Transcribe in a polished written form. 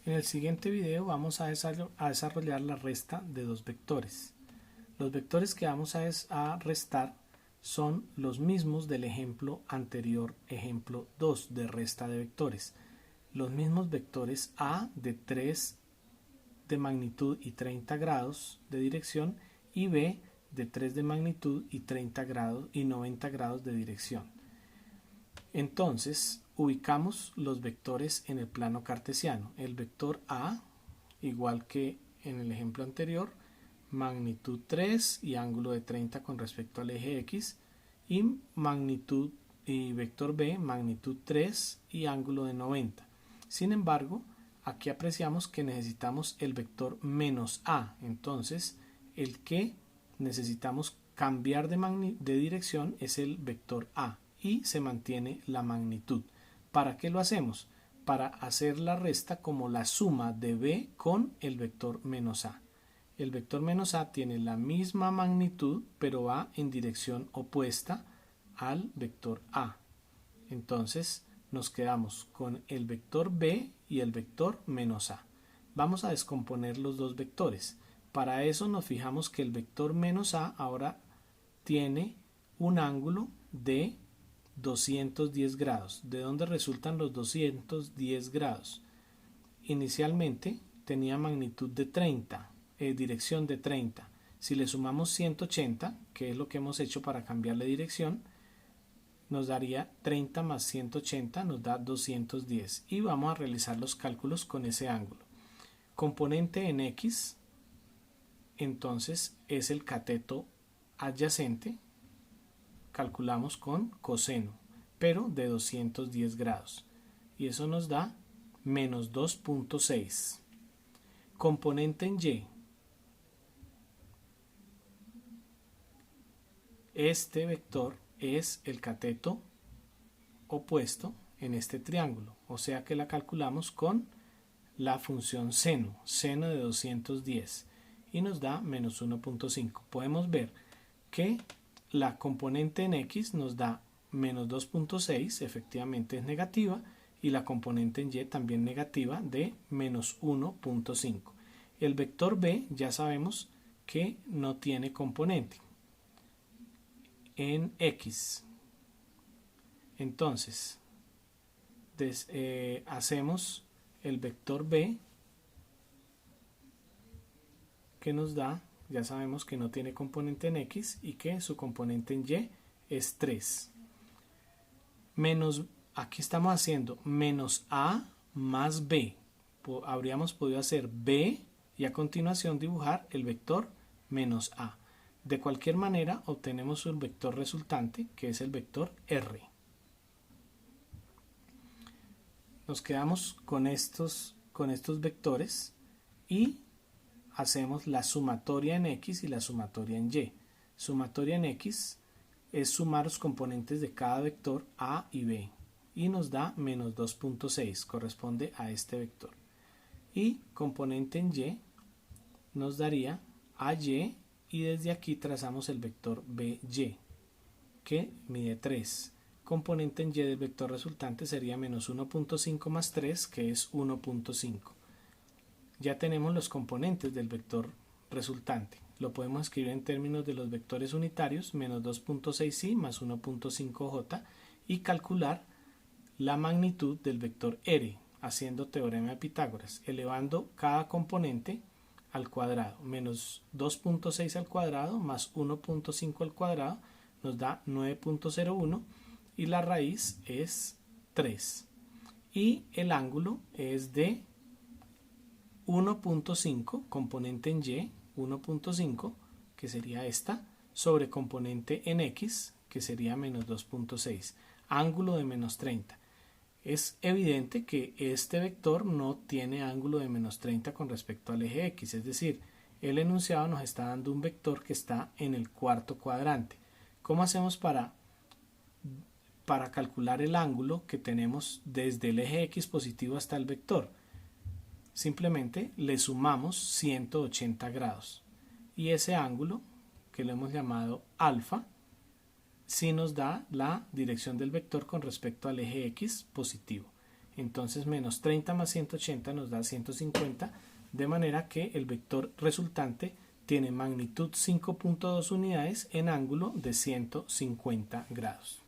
En el siguiente video vamos a desarrollar la resta de dos vectores. Los vectores que vamos a restar son los mismos del ejemplo anterior, ejemplo 2 de resta de vectores. Los mismos vectores A de 3 de magnitud y 30 grados de dirección y B de 3 de magnitud y 30 grados y 90 grados de dirección. Entonces ubicamos los vectores en el plano cartesiano. El vector A, igual que en el ejemplo anterior, magnitud 3 y ángulo de 30 con respecto al eje X, y vector B, magnitud 3 y ángulo de 90. Sin embargo, aquí apreciamos que necesitamos el vector menos A. Entonces, el que necesitamos cambiar de dirección es el vector A y se mantiene la magnitud. ¿Para qué lo hacemos? Para hacer la resta como la suma de B con el vector menos A. El vector menos A tiene la misma magnitud, pero va en dirección opuesta al vector A. Entonces nos quedamos con el vector B y el vector menos A. Vamos a descomponer los dos vectores. Para eso nos fijamos que el vector menos A ahora tiene un ángulo de 210 grados. ¿De dónde resultan los 210 grados? Inicialmente tenía magnitud de 30, dirección de 30. Si le sumamos 180, que es lo que hemos hecho para cambiarle dirección, nos daría 30 más 180, nos da 210. Y vamos a realizar los cálculos con ese ángulo. Componente en X, entonces es el cateto adyacente. Calculamos con coseno, pero de 210 grados. Y eso nos da menos 2.6. Componente en Y. Este vector es el cateto opuesto en este triángulo. O sea que la calculamos con la función seno, seno de 210. Y nos da menos 1.5. Podemos ver que la componente en X nos da menos 2.6, efectivamente es negativa, y la componente en Y también negativa de menos 1.5. El vector B ya sabemos que no tiene componente en X. Entonces, hacemos el vector B que nos da, ya sabemos que no tiene componente en X y que su componente en Y es 3. Aquí estamos haciendo menos A más B. Habríamos podido hacer B y a continuación dibujar el vector menos A. De cualquier manera obtenemos un vector resultante que es el vector R. Nos quedamos con estos vectores y hacemos la sumatoria en X y la sumatoria en Y. Sumatoria en X es sumar los componentes de cada vector A y B y nos da menos 2.6, corresponde a este vector. Y componente en Y nos daría AY y desde aquí trazamos el vector BY que mide 3. Componente en Y del vector resultante sería menos 1.5 más 3 que es 1.5. Ya tenemos los componentes del vector resultante. Lo podemos escribir en términos de los vectores unitarios, menos 2.6i más 1.5j, y calcular la magnitud del vector R, haciendo teorema de Pitágoras, elevando cada componente al cuadrado. Menos 2.6 al cuadrado más 1.5 al cuadrado nos da 9.01 y la raíz es 3. Y el ángulo es de 1.5, componente en Y, 1.5, que sería esta, sobre componente en X, que sería menos 2.6, ángulo de menos 30. Es evidente que este vector no tiene ángulo de menos 30 con respecto al eje X, es decir, el enunciado nos está dando un vector que está en el cuarto cuadrante. ¿Cómo hacemos para calcular el ángulo que tenemos desde el eje X positivo hasta el vector? Simplemente le sumamos 180 grados y ese ángulo, que lo hemos llamado alfa, sí nos da la dirección del vector con respecto al eje X positivo. entonces menos 30 más 180 nos da 150, de manera que el vector resultante tiene magnitud 5.2 unidades en ángulo de 150 grados.